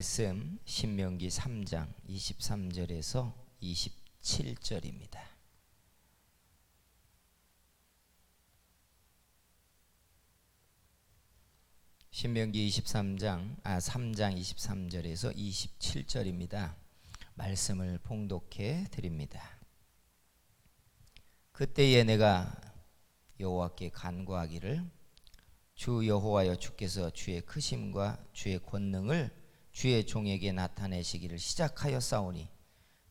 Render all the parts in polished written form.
말씀 신명기 3장 23절에서 27절입니다. 신명기 3장 23절에서 27절입니다. 말씀을 봉독해 드립니다. 그때에 내가 여호와께 간구하기를, 주 여호와여, 주께서 주의 크심과 주의 권능을 주의 종에게 나타내시기를 시작하였사오니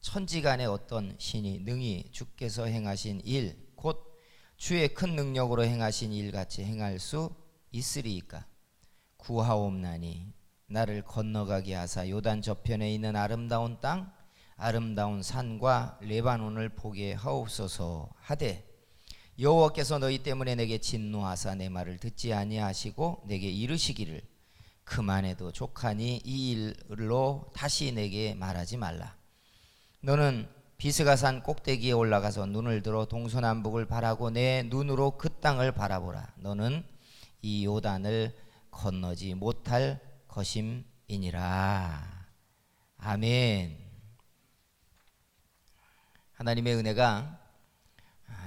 천지간에 어떤 신이 능히 주께서 행하신 일, 곧 주의 큰 능력으로 행하신 일같이 행할 수 있으리이까? 구하옵나니 나를 건너가게 하사 요단 저편에 있는 아름다운 땅, 아름다운 산과 레바논을 보게 하옵소서 하되, 여호와께서 너희 때문에 내게 진노하사 내 말을 듣지 아니하시고 내게 이르시기를, 그만해도 족하니 이 일로 다시 내게 말하지 말라. 너는 비스가산 꼭대기에 올라가서 눈을 들어 동서남북을 바라고 내 눈으로 그 땅을 바라보라. 너는 이 요단을 건너지 못할 것임이니라. 아멘. 하나님의 은혜가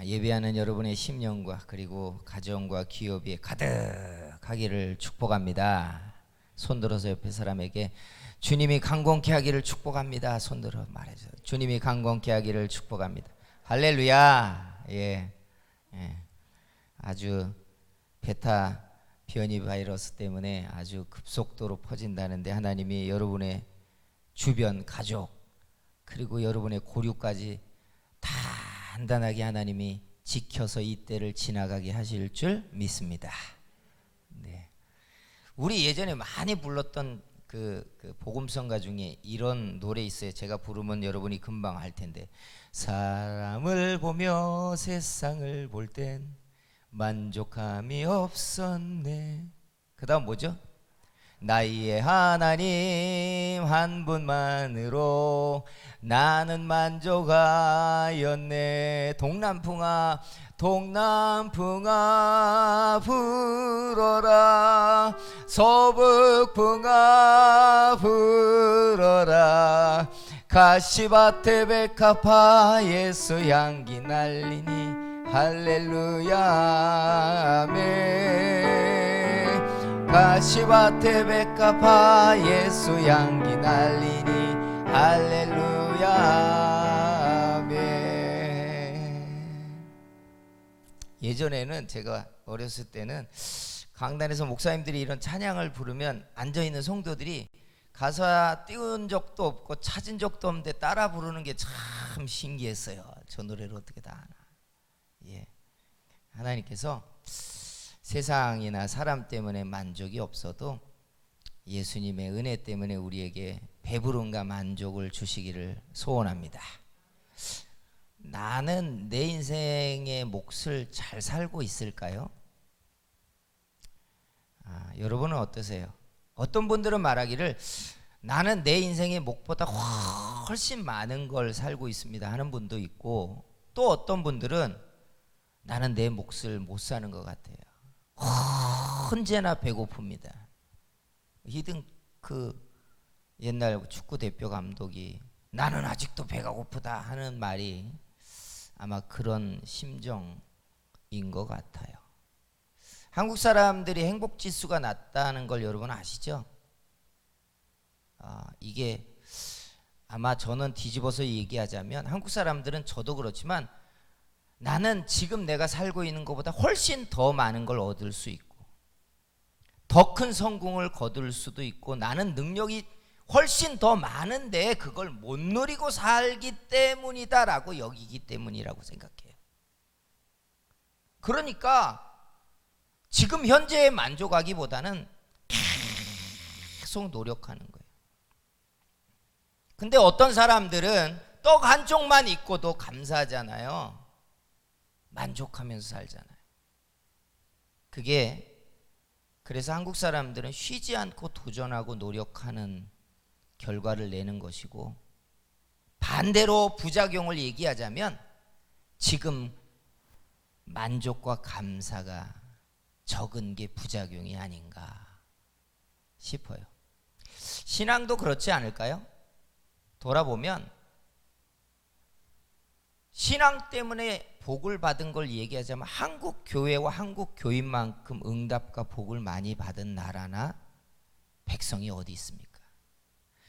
예배하는 여러분의 심령과 그리고 가정과 기업에 가득하기를 축복합니다. 손들어서 옆에 사람에게 주님이 강건케 하기를 축복합니다. 손들어 말해줘. 주님이 강건케 하기를 축복합니다. 할렐루야. 예. 아주 베타 변이 바이러스 때문에 아주 급속도로 퍼진다는데, 하나님이 여러분의 주변 가족 그리고 여러분의 고류까지 단단하게 하나님이 지켜서 이 때를 지나가게 하실 줄 믿습니다. 네. 우리 예전에 많이 불렀던 그 복음성가 중에 이런 노래 있어요. 제가 부르면 여러분이 금방 할 텐데, 사람을 보며 세상을 볼 땐 만족함이 없었네. 그 다음 뭐죠? 나의 하나님 한 분만으로 나는 만족하였네. 동남풍아 동남풍아 불어라, 서북풍아 불어라, 가시밭에 백합화 예수 향기 날리니 할렐루야. 아멘. 가시밭에 백합화 예수 향기 날리니 할렐루야. 아멘. 예전에는 제가 어렸을 때는 강단에서 목사님들이 이런 찬양을 부르면 앉아있는 성도들이 가사 띄운 적도 없고 찾은 적도 없는데 따라 부르는 게 참 신기했어요. 저 노래를 어떻게 다 하나. 예. 하나님께서 세상이나 사람 때문에 만족이 없어도 예수님의 은혜 때문에 우리에게 배부름과 만족을 주시기를 소원합니다. 나는 내 인생의 몫을 잘 살고 있을까요? 여러분은 어떠세요? 어떤 분들은 말하기를, 나는 내 인생의 몫보다 훨씬 많은 걸 살고 있습니다 하는 분도 있고, 또 어떤 분들은 나는 내 몫을 못 사는 것 같아요. 언제나 배고픕니다. 히든크 옛날 축구 대표 감독이 나는 아직도 배가 고프다 하는 말이 아마 그런 심정인 것 같아요. 한국 사람들이 행복 지수가 낮다는 걸 여러분 아시죠? 이게 아마 저는 뒤집어서 얘기하자면, 한국 사람들은 저도 그렇지만 나는 지금 내가 살고 있는 것보다 훨씬 더 많은 걸 얻을 수 있고 더 큰 성공을 거둘 수도 있고, 나는 능력이 훨씬 더 많은데 그걸 못 누리고 살기 때문이다라고 여기기 때문이라고 생각해요. 그러니까 지금 현재에 만족하기보다는 계속 노력하는 거예요. 근데 어떤 사람들은 떡 한 쪽만 있고도 감사하잖아요. 만족하면서 살잖아요. 그래서 한국 사람들은 쉬지 않고 도전하고 노력하는 결과를 내는 것이고, 반대로 부작용을 얘기하자면 지금 만족과 감사가 적은 게 부작용이 아닌가 싶어요. 신앙도 그렇지 않을까요? 돌아보면 신앙 때문에 복을 받은 걸 얘기하자면 한국 교회와 한국 교인만큼 응답과 복을 많이 받은 나라나 백성이 어디 있습니까?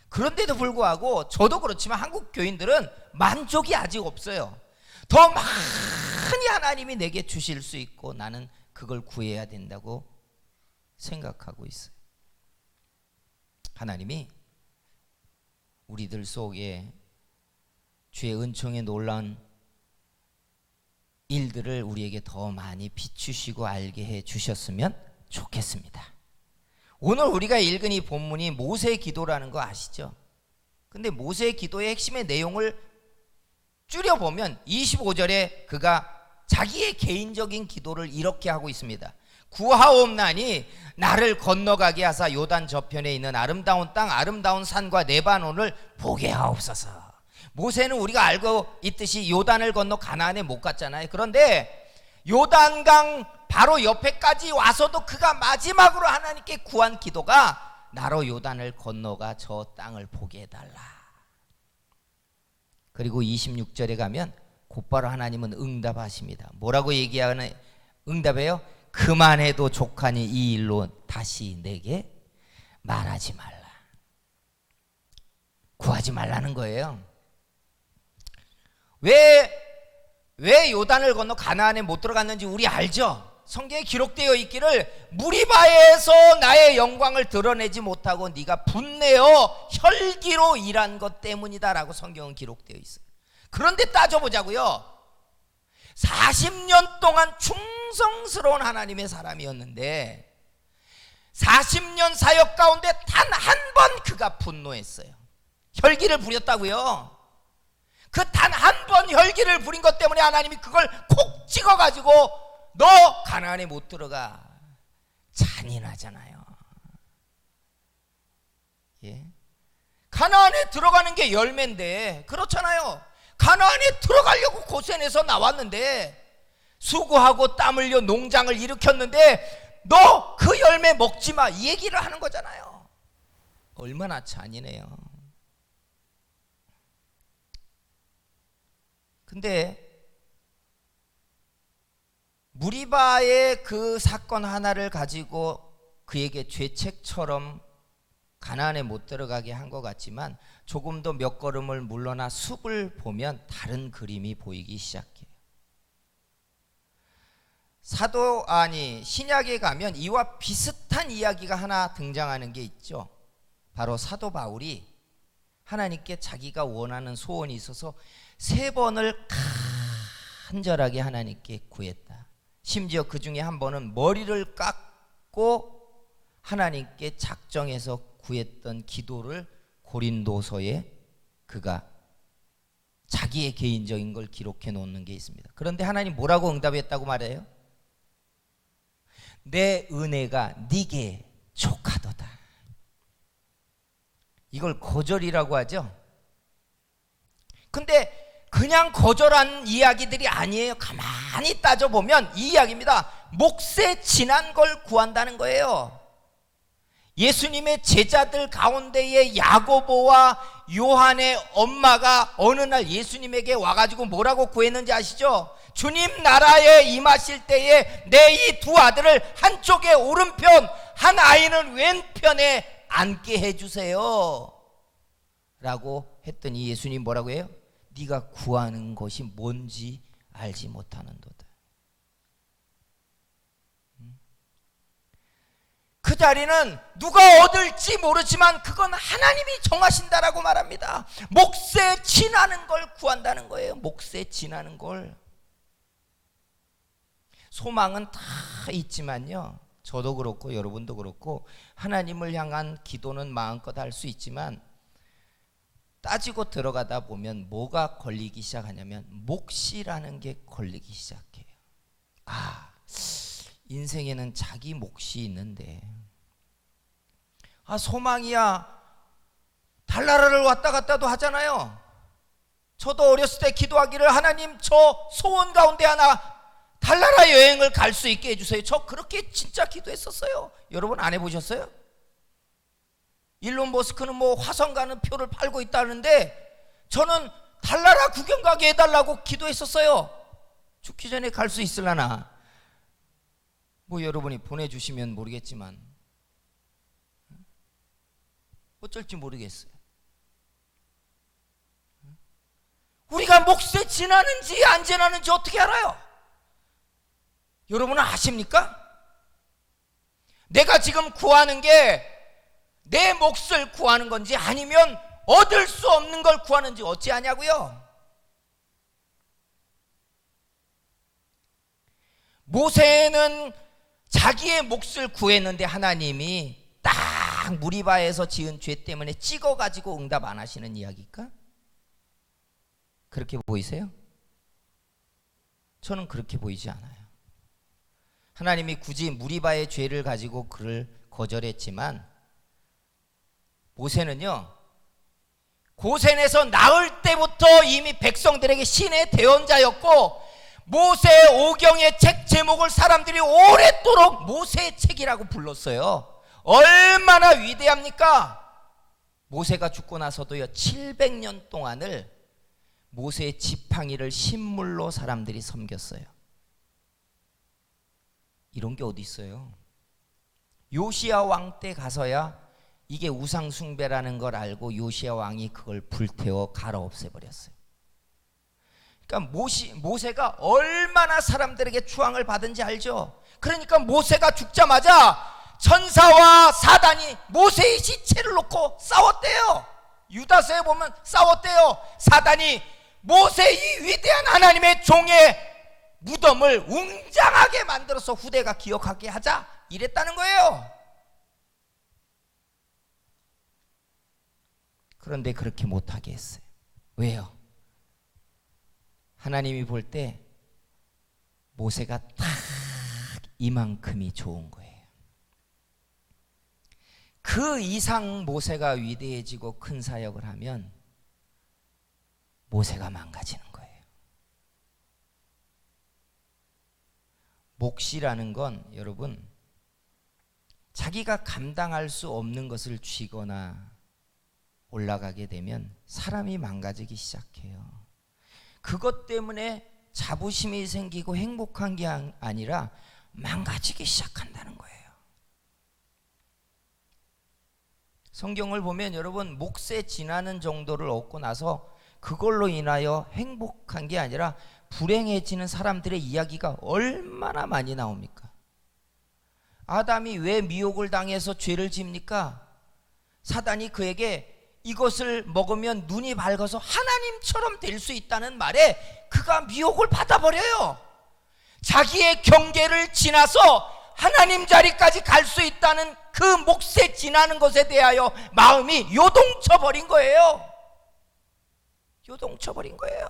그런데도 불구하고 저도 그렇지만 한국 교인들은 만족이 아직 없어요. 더 많이 하나님이 내게 주실 수 있고 나는 그걸 구해야 된다고 생각하고 있어요. 하나님이 우리들 속에 주의 은총에 놀라운 일들을 우리에게 더 많이 비추시고 알게 해 주셨으면 좋겠습니다. 오늘 우리가 읽은 이 본문이 모세의 기도라는 거 아시죠? 근데 모세의 기도의 핵심의 내용을 줄여보면 25절에 그가 자기의 개인적인 기도를 이렇게 하고 있습니다. 구하옵나니 나를 건너가게 하사 요단 저편에 있는 아름다운 땅 아름다운 산과 레바논을 보게 하옵소서. 모세는 우리가 알고 있듯이 요단을 건너 가나안에 못 갔잖아요. 그런데 요단강 바로 옆에까지 와서도 그가 마지막으로 하나님께 구한 기도가 나로 요단을 건너가 저 땅을 보게 해달라. 그리고 26절에 가면 곧바로 하나님은 응답하십니다. 뭐라고 얘기하는 응답해요? 그만해도 족하니 이 일로 다시 내게 말하지 말라. 구하지 말라는 거예요. 왜 요단을 건너 가나안에 못 들어갔는지 우리 알죠? 성경에 기록되어 있기를 무리바에서 나의 영광을 드러내지 못하고 네가 분내어 혈기로 일한 것 때문이다 라고 성경은 기록되어 있어요. 그런데 따져보자고요. 40년 동안 충성스러운 하나님의 사람이었는데 40년 사역 가운데 단 한 번 그가 분노했어요. 혈기를 부렸다고요. 그 단 한 번 혈기를 부린 것 때문에 하나님이 그걸 콕 찍어가지고 너 가나안에 못 들어가. 잔인하잖아요. 예? 가나안에 들어가는 게 열매인데 그렇잖아요. 가나안에 들어가려고 고생해서 나왔는데 수고하고 땀 흘려 농장을 일으켰는데 너 그 열매 먹지 마 이 얘기를 하는 거잖아요. 얼마나 잔인해요. 근데 무리바의 그 사건 하나를 가지고 그에게 죄책처럼 가나안에 못 들어가게 한 것 같지만 조금 더 몇 걸음을 물러나 숲을 보면 다른 그림이 보이기 시작해요. 신약에 가면 이와 비슷한 이야기가 하나 등장하는 게 있죠. 바로 사도 바울이 하나님께 자기가 원하는 소원이 있어서 3번을 간절하게 하나님께 구했다. 심지어 그 중에 한 번은 머리를 깎고 하나님께 작정해서 구했던 기도를 고린도서에 그가 자기의 개인적인 걸 기록해 놓는 게 있습니다. 그런데 하나님 뭐라고 응답했다고 말해요? 내 은혜가 네게 족하도다. 이걸 거절이라고 하죠. 근데 그냥 거절한 이야기들이 아니에요. 가만히 따져보면 이 이야기입니다. 몫에 지난 걸 구한다는 거예요. 예수님의 제자들 가운데에 야고보와 요한의 엄마가 어느 날 예수님에게 와가지고 뭐라고 구했는지 아시죠? 주님 나라에 임하실 때에 내 이 2 아들을 한쪽에 오른편 한 아이는 왼편에 앉게 해주세요 라고 했더니 예수님 뭐라고 해요? 네가 구하는 것이 뭔지 알지 못하는도다. 그 자리는 누가 얻을지 모르지만 그건 하나님이 정하신다라고 말합니다. 몫에 지나는 걸 구한다는 거예요. 몫에 지나는 걸. 소망은 다 있지만요, 저도 그렇고 여러분도 그렇고 하나님을 향한 기도는 마음껏 할 수 있지만 따지고 들어가다 보면 뭐가 걸리기 시작하냐면 몫이라는 게 걸리기 시작해요. 인생에는 자기 몫이 있는데 소망이야 달나라를 왔다 갔다도 하잖아요. 저도 어렸을 때 기도하기를 하나님 저 소원 가운데 하나 달나라 여행을 갈 수 있게 해주세요. 저 그렇게 진짜 기도했었어요. 여러분 안 해보셨어요? 일론 머스크는 뭐 화성 가는 표를 팔고 있다는데 저는 달나라 구경 가게 해달라고 기도했었어요. 죽기 전에 갈 수 있을라나. 뭐 여러분이 보내주시면 모르겠지만 어쩔지 모르겠어요. 우리가 몫에 지나는지 안 지나는지 어떻게 알아요? 여러분은 아십니까? 내가 지금 구하는 게 내 몫을 구하는 건지 아니면 얻을 수 없는 걸 구하는지 어찌 아냐고요? 모세는 자기의 몫을 구했는데 하나님이 딱 무리바에서 지은 죄 때문에 찍어가지고 응답 안 하시는 이야기일까? 그렇게 보이세요? 저는 그렇게 보이지 않아요. 하나님이 굳이 무리바의 죄를 가지고 그를 거절했지만 모세는요, 고센에서 나을 때부터 이미 백성들에게 신의 대언자였고 모세 오경의 책 제목을 사람들이 오랫도록 모세의 책이라고 불렀어요. 얼마나 위대합니까? 모세가 죽고 나서도요 700년 동안을 모세의 지팡이를 신물로 사람들이 섬겼어요. 이런 게 어디 있어요? 요시야 왕 때 가서야 이게 우상 숭배라는 걸 알고 요시야 왕이 그걸 불태워 갈아 없애버렸어요. 그러니까 모세가 얼마나 사람들에게 추앙을 받은지 알죠? 그러니까 모세가 죽자마자 천사와 사단이 모세의 시체를 놓고 싸웠대요. 유다서에 보면 싸웠대요. 사단이 모세의 위대한 하나님의 종의 무덤을 웅장하게 만들어서 후대가 기억하게 하자 이랬다는 거예요. 그런데 그렇게 못하게 했어요. 왜요? 하나님이 볼 때 모세가 딱 이만큼이 좋은 거예요. 그 이상 모세가 위대해지고 큰 사역을 하면 모세가 망가지는 거예요. 몫이라는 건 여러분 자기가 감당할 수 없는 것을 쥐거나 올라가게 되면 사람이 망가지기 시작해요. 그것 때문에 자부심이 생기고 행복한 게 아니라 망가지기 시작한다는 거예요. 성경을 보면 여러분 몫에 지나는 정도를 얻고 나서 그걸로 인하여 행복한 게 아니라 불행해지는 사람들의 이야기가 얼마나 많이 나옵니까? 아담이 왜 미혹을 당해서 죄를 집니까? 사단이 그에게 이것을 먹으면 눈이 밝아서 하나님처럼 될 수 있다는 말에 그가 미혹을 받아버려요. 자기의 경계를 지나서 하나님 자리까지 갈 수 있다는 그 몫에 지나는 것에 대하여 마음이 요동쳐 버린 거예요. 요동쳐 버린 거예요.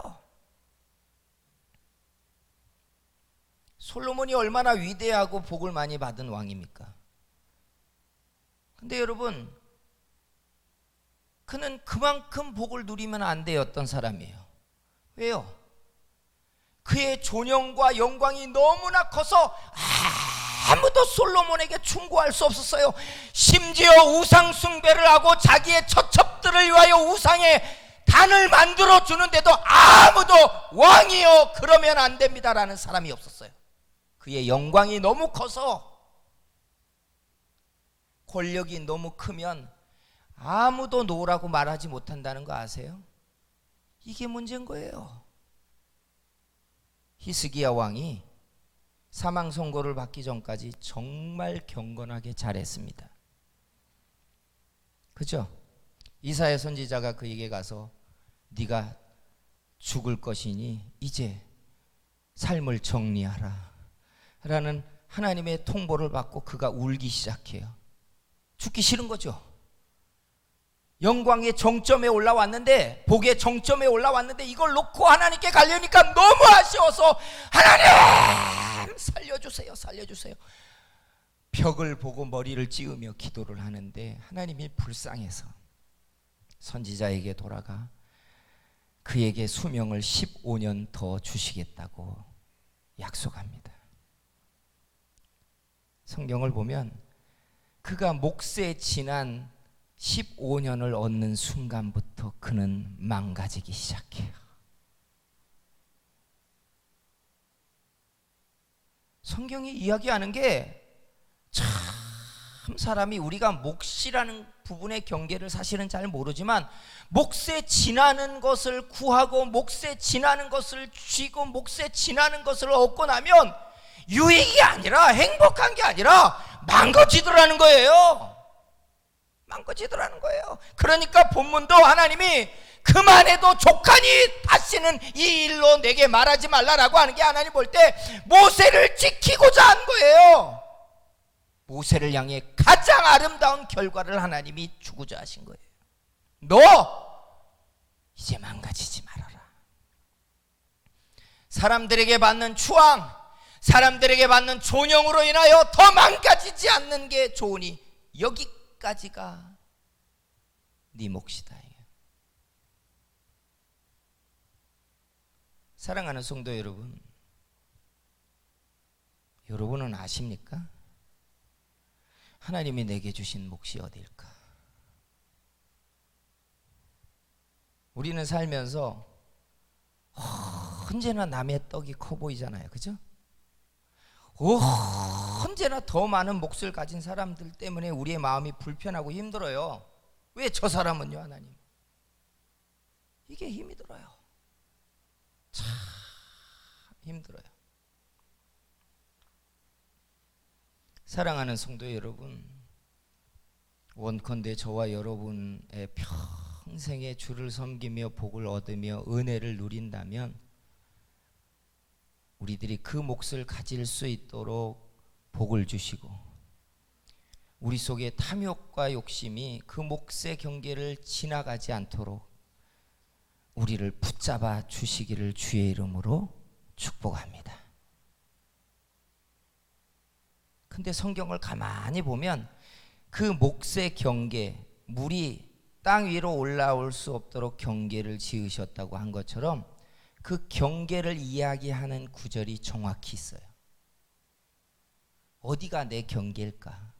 솔로몬이 얼마나 위대하고 복을 많이 받은 왕입니까? 근데 여러분 그는 그만큼 복을 누리면 안 되었던 사람이에요. 왜요? 그의 존영과 영광이 너무나 커서 아무도 솔로몬에게 충고할 수 없었어요. 심지어 우상 숭배를 하고 자기의 처첩들을 위하여 우상의 단을 만들어 주는데도 아무도 왕이여 그러면 안 됩니다라는 사람이 없었어요. 그의 영광이 너무 커서, 권력이 너무 크면 아무도 노라고 말하지 못한다는 거 아세요? 이게 문제인 거예요. 히스기야 왕이 사망 선고를 받기 전까지 정말 경건하게 잘했습니다. 그죠? 이사야 선지자가 그에게 가서 네가 죽을 것이니 이제 삶을 정리하라 라는 하나님의 통보를 받고 그가 울기 시작해요. 죽기 싫은 거죠. 영광의 정점에 올라왔는데, 복의 정점에 올라왔는데 이걸 놓고 하나님께 가려니까 너무 아쉬워서 하나님 살려주세요, 살려주세요. 벽을 보고 머리를 찌우며 기도를 하는데 하나님이 불쌍해서 선지자에게 돌아가 그에게 수명을 15년 더 주시겠다고 약속합니다. 성경을 보면 그가 몫에 지난 15년을 얻는 순간부터 그는 망가지기 시작해요. 성경이 이야기하는 게 참 사람이 우리가 몫이라는 부분의 경계를 사실은 잘 모르지만 몫에 지나는 것을 구하고 몫에 지나는 것을 쥐고 몫에 지나는 것을 얻고 나면 유익이 아니라 행복한 게 아니라 망가지더라는 거예요. 망가지더라는 거예요. 그러니까 본문도 하나님이 그만해도 족하니 다시는 이 일로 내게 말하지 말라라고 하는 게 하나님 볼 때 모세를 지키고자 한 거예요. 모세를 향해 가장 아름다운 결과를 하나님이 주고자 하신 거예요. 너 이제 망가지지 말아라. 사람들에게 받는 추앙, 사람들에게 받는 존영으로 인하여 더 망가지지 않는 게 좋으니 여기까지가 네 몫이다. 사랑하는 성도 여러분, 여러분은 아십니까? 하나님이 내게 주신 몫이 어디일까? 우리는 살면서 언제나 남의 떡이 커 보이잖아요. 그죠? 언제나 더 많은 몫을 가진 사람들 때문에 우리의 마음이 불편하고 힘들어요. 왜 저 사람은요, 하나님? 이게 힘이 들어요. 참 힘들어요. 사랑하는 성도 여러분, 원컨대 저와 여러분의 평생의 주를 섬기며 복을 얻으며 은혜를 누린다면 우리들이 그 몫을 가질 수 있도록 복을 주시고 우리 속에 탐욕과 욕심이 그 몫의 경계를 지나가지 않도록 우리를 붙잡아 주시기를 주의 이름으로 축복합니다. 근데 성경을 가만히 보면 그 몫의 경계, 물이 땅 위로 올라올 수 없도록 경계를 지으셨다고 한 것처럼 그 경계를 이야기하는 구절이 정확히 있어요. 어디가 내 경계일까?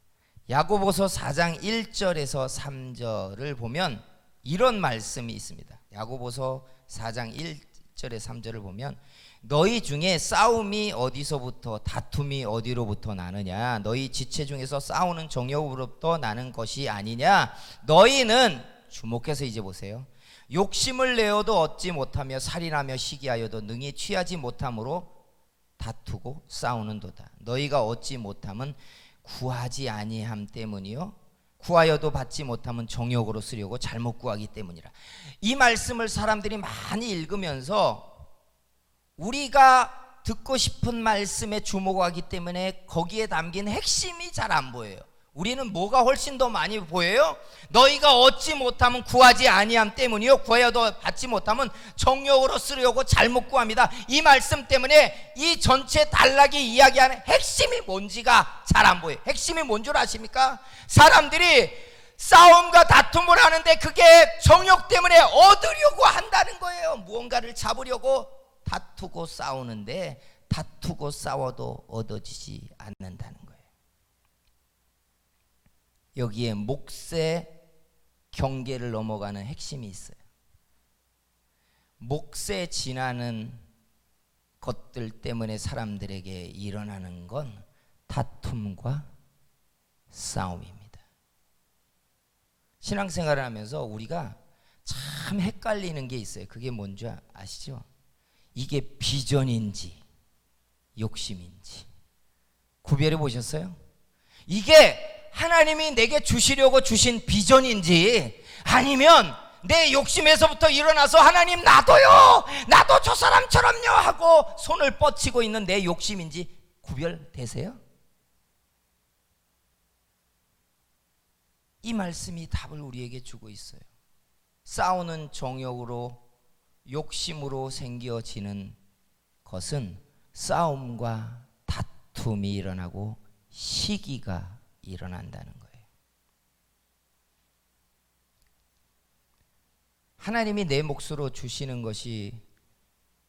야고보서 4장 1절에서 3절을 보면 이런 말씀이 있습니다. 야고보서 4장 1절에 3절을 보면 너희 중에 싸움이 어디서부터 다툼이 어디로부터 나느냐? 너희 지체 중에서 싸우는 정욕으로부터 나는 것이 아니냐? 너희는 주목해서 이제 보세요. 욕심을 내어도 얻지 못하며 살인하며 시기하여도 능히 취하지 못함으로 다투고 싸우는도다. 너희가 얻지 못함은 구하지 아니함 때문이요 구하여도 받지 못함은 정욕으로 쓰려고 잘못 구하기 때문이라. 이 말씀을 사람들이 많이 읽으면서 우리가 듣고 싶은 말씀에 주목하기 때문에 거기에 담긴 핵심이 잘 안 보여요. 우리는 뭐가 훨씬 더 많이 보여요? 너희가 얻지 못하면 구하지 아니함 때문이요 구하여도 받지 못하면 정욕으로 쓰려고 잘못 구합니다. 이 말씀 때문에 이 전체 단락이 이야기하는 핵심이 뭔지가 잘 안 보여요. 핵심이 뭔 줄 아십니까? 사람들이 싸움과 다툼을 하는데 그게 정욕 때문에 얻으려고 한다는 거예요. 무언가를 잡으려고 다투고 싸우는데 다투고 싸워도 얻어지지 않는다는 거예요. 여기에 몫의 경계를 넘어가는 핵심이 있어요. 몫에 지나는 것들 때문에 사람들에게 일어나는 건 다툼과 싸움입니다. 신앙생활을 하면서 우리가 참 헷갈리는 게 있어요. 그게 뭔지 아시죠? 이게 비전인지 욕심인지 구별해 보셨어요? 이게 하나님이 내게 주시려고 주신 비전인지 아니면 내 욕심에서부터 일어나서 하나님 나도요, 나도 저 사람처럼요 하고 손을 뻗치고 있는 내 욕심인지 구별되세요? 이 말씀이 답을 우리에게 주고 있어요. 싸우는 정욕으로 욕심으로 생겨지는 것은 싸움과 다툼이 일어나고 시기가 일어난다는 거예요. 하나님이 내 몫으로 주시는 것이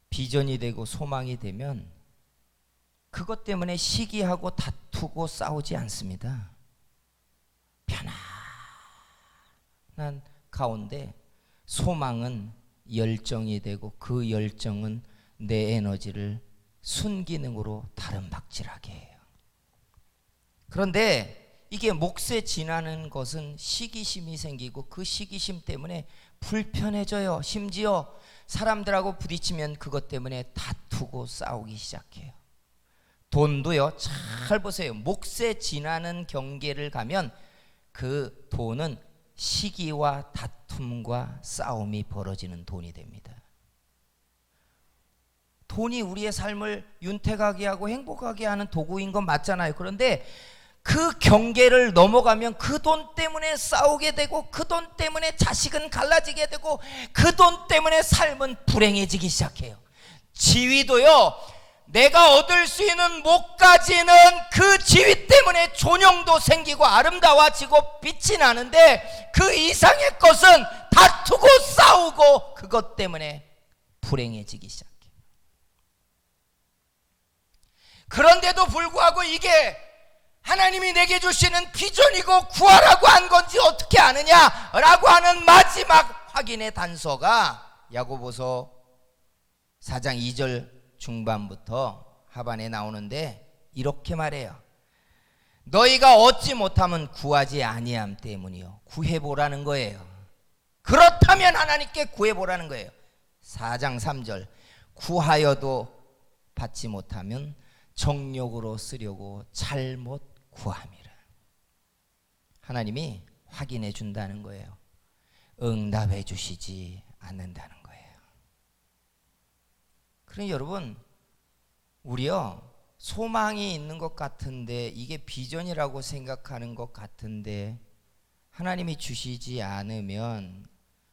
비전이 되고 소망이 되면 그것 때문에 시기하고 다투고 싸우지 않습니다. 가운데 소망은 열정이 되고 그 열정은 내 에너지를 순기능으로 다름박질하게 해요. 그런데 이게 몫에 지나는 것은 시기심이 생기고 그 시기심 때문에 불편해져요. 심지어 사람들하고 부딪히면 그것 때문에 다투고 싸우기 시작해요. 돈도요, 잘 보세요. 몫에 지나는 경계를 가면 그 돈은 시기와 다툼과 싸움이 벌어지는 돈이 됩니다. 돈이 우리의 삶을 윤택하게 하고 행복하게 하는 도구인 건 맞잖아요. 그런데 그 경계를 넘어가면 그 돈 때문에 싸우게 되고 그 돈 때문에 자식은 갈라지게 되고 그 돈 때문에 삶은 불행해지기 시작해요. 지위도요, 내가 얻을 수 있는 몫까지는 그 지위 때문에 존영도 생기고 아름다워지고 빛이 나는데 그 이상의 것은 다투고 싸우고 그것 때문에 불행해지기 시작해요. 그런데도 불구하고 이게 하나님이 내게 주시는 비전이고 구하라고 한 건지 어떻게 아느냐라고 하는 마지막 확인의 단서가 야고보서 4장 2절 중반부터 하반에 나오는데 이렇게 말해요. 너희가 얻지 못하면 구하지 아니함 때문이요. 구해보라는 거예요. 그렇다면 하나님께 구해보라는 거예요. 4장 3절 구하여도 받지 못하면 정욕으로 쓰려고 잘못 구함이라. 하나님이 확인해 준다는 거예요. 응답해 주시지 않는다는 거예요. 그러니 여러분, 우리요 소망이 있는 것 같은데 이게 비전이라고 생각하는 것 같은데 하나님이 주시지 않으면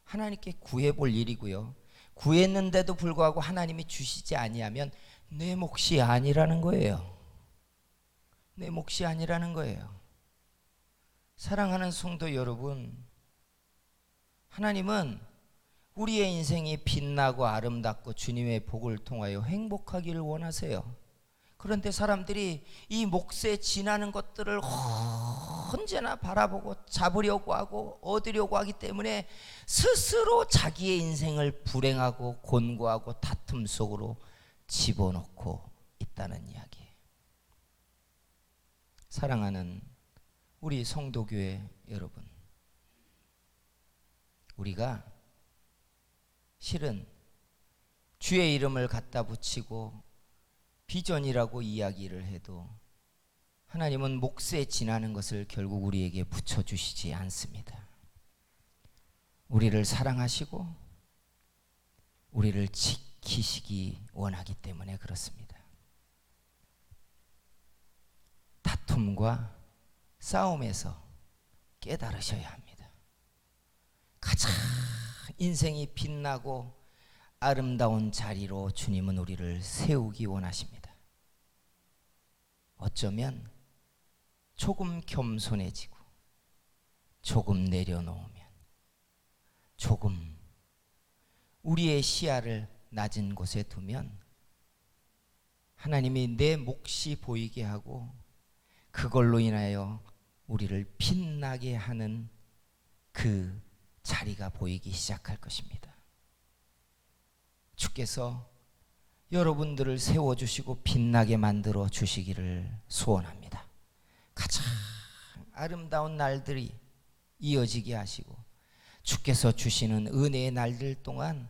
하나님께 구해볼 일이고요. 구했는데도 불구하고 하나님이 주시지 아니하면 내 몫이 아니라는 거예요. 내 몫이 아니라는 거예요. 사랑하는 성도 여러분, 하나님은 우리의 인생이 빛나고 아름답고 주님의 복을 통하여 행복하기를 원하세요. 그런데 사람들이 이 몫에 지나는 것들을 언제나 바라보고 잡으려고 하고 얻으려고 하기 때문에 스스로 자기의 인생을 불행하고 곤고하고 다툼 속으로 집어넣고 있다는 이야기예요. 사랑하는 우리 성도교회 여러분, 우리가 실은 주의 이름을 갖다 붙이고 비전이라고 이야기를 해도 하나님은 몫에 지나는 것을 결국 우리에게 붙여주시지 않습니다. 우리를 사랑하시고 우리를 지키시기 원하기 때문에 그렇습니다. 다툼과 싸움에서 깨달으셔야 합니다. 가장 인생이 빛나고 아름다운 자리로 주님은 우리를 세우기 원하십니다. 어쩌면 조금 겸손해지고 조금 내려놓으면 조금 우리의 시야를 낮은 곳에 두면 하나님이 내 몫이 보이게 하고 그걸로 인하여 우리를 빛나게 하는 그 자리가 보이기 시작할 것입니다. 주께서 여러분들을 세워주시고 빛나게 만들어 주시기를 소원합니다. 가장 아름다운 날들이 이어지게 하시고 주께서 주시는 은혜의 날들 동안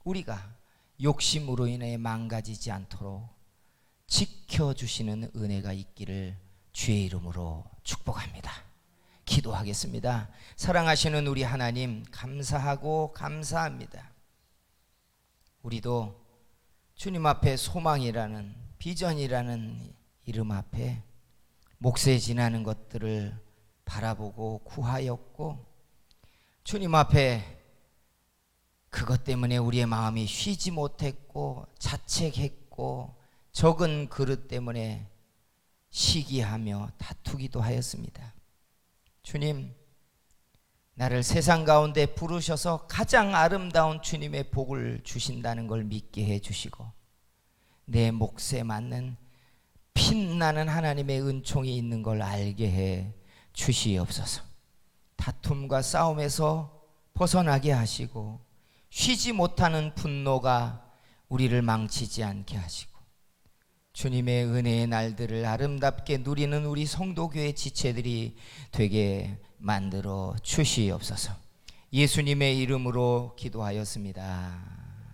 우리가 욕심으로 인해 망가지지 않도록 지켜주시는 은혜가 있기를 주의 이름으로 축복합니다. 기도하겠습니다. 사랑하시는 우리 하나님, 감사하고 감사합니다. 우리도 주님 앞에 소망이라는 비전이라는 이름 앞에 몫에 지나는 것들을 바라보고 구하였고 주님 앞에 그것 때문에 우리의 마음이 쉬지 못했고 자책했고 적은 그릇 때문에 시기하며 다투기도 하였습니다. 주님, 나를 세상 가운데 부르셔서 가장 아름다운 주님의 복을 주신다는 걸 믿게 해주시고 내 몫에 맞는 빛나는 하나님의 은총이 있는 걸 알게 해 주시옵소서. 다툼과 싸움에서 벗어나게 하시고 쉬지 못하는 분노가 우리를 망치지 않게 하시고 주님의 은혜의 날들을 아름답게 누리는 우리 성도교회 지체들이 되게 만들어 주시옵소서. 예수님의 이름으로 기도하였습니다.